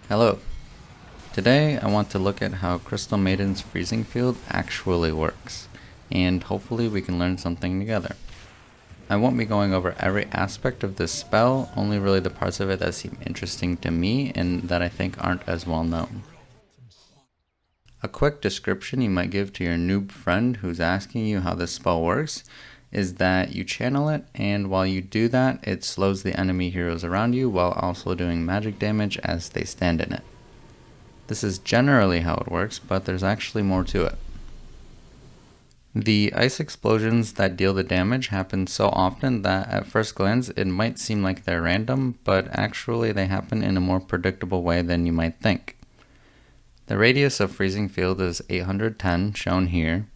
Hello. Today I want to look at how Crystal Maiden's freezing field actually works, and hopefully we can learn something together. I won't be going over every aspect of this spell, only really the parts of it that seem interesting to me and that I think aren't as well known. A quick description you might give to your noob friend who's asking you how this spell works is that you channel it, and while you do that, it slows the enemy heroes around you while also doing magic damage as they stand in it. This is generally how it works, but there's actually more to it. The ice explosions that deal the damage happen so often that at first glance it might seem like they're random, but actually they happen in a more predictable way than you might think. The radius of freezing field is 810, shown here.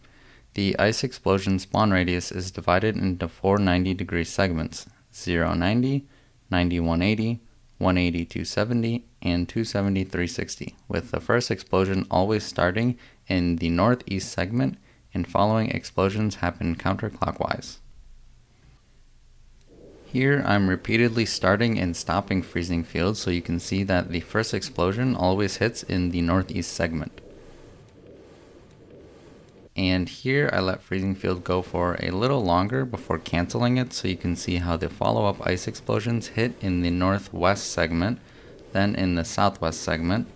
The ice explosion spawn radius is divided into four 90-degree segments, 0 90, 90 180, 180 270, and 270 360, with the first explosion always starting in the northeast segment and following explosions happen counterclockwise. Here I'm repeatedly starting and stopping freezing field so you can see that the first explosion always hits in the northeast segment. And here I let freezing field go for a little longer before canceling it so you can see how the follow-up ice explosions hit in the northwest segment, then in the southwest segment.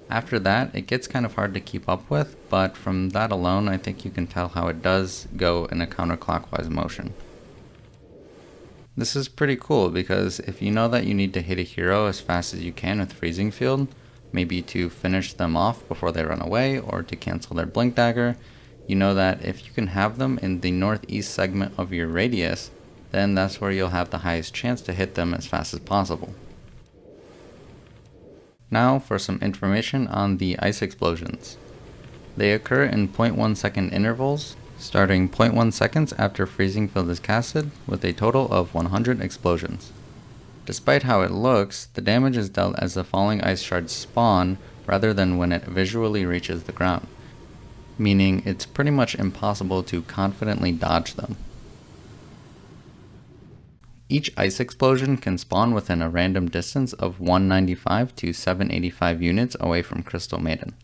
After that, it gets kind of hard to keep up with, but from that alone I think you can tell how it does go in a counterclockwise motion. This is pretty cool because if you know that you need to hit a hero as fast as you can with freezing field, maybe to finish them off before they run away or to cancel their blink dagger, you know that if you can have them in the northeast segment of your radius, then that's where you'll have the highest chance to hit them as fast as possible. Now for some information on the ice explosions. They occur in 0.1 second intervals, starting 0.1 seconds after freezing field is casted, with a total of 100 explosions. Despite how it looks, the damage is dealt as the falling ice shards spawn rather than when it visually reaches the ground, meaning it's pretty much impossible to confidently dodge them. Each ice explosion can spawn within a random distance of 195 to 785 units away from Crystal Maiden.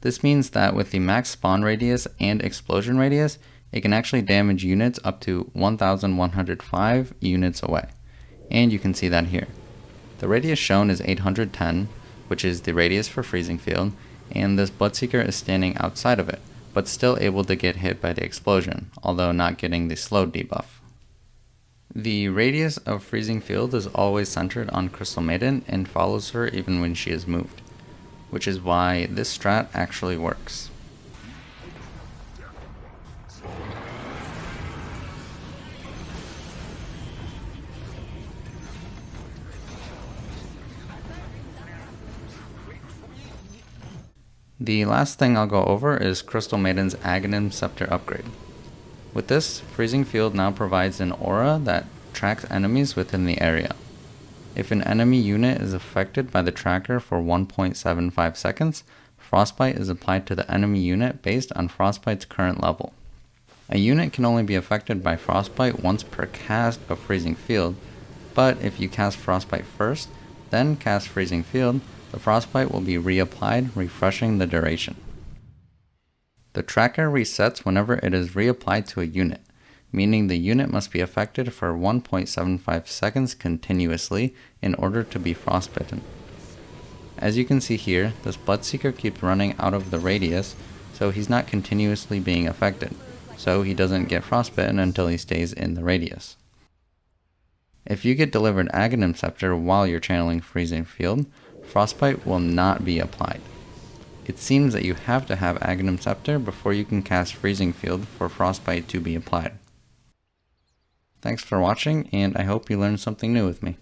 This means that with the max spawn radius and explosion radius, it can actually damage units up to 1105 units away. And you can see that here. The radius shown is 810, which is the radius for freezing field, and this Bloodseeker is standing outside of it, but still able to get hit by the explosion, although not getting the slow debuff. The radius of freezing field is always centered on Crystal Maiden and follows her even when she is moved, which is why this strat actually works. The last thing I'll go over is Crystal Maiden's Aghanim Scepter upgrade. With this, freezing field now provides an aura that tracks enemies within the area. If an enemy unit is affected by the tracker for 1.75 seconds, frostbite is applied to the enemy unit based on frostbite's current level. A unit can only be affected by frostbite once per cast of freezing field, but if you cast frostbite first, then cast freezing field, the frostbite will be reapplied, refreshing the duration. The tracker resets whenever it is reapplied to a unit, meaning the unit must be affected for 1.75 seconds continuously in order to be frostbitten. As you can see here, this Bloodseeker keeps running out of the radius, so he's not continuously being affected, so he doesn't get frostbitten until he stays in the radius. If you get delivered Aghanim Scepter while you're channeling freezing field, frostbite will not be applied. It seems that you have to have Aghanim Scepter before you can cast freezing field for frostbite to be applied. Thanks for watching, and I hope you learned something new with me.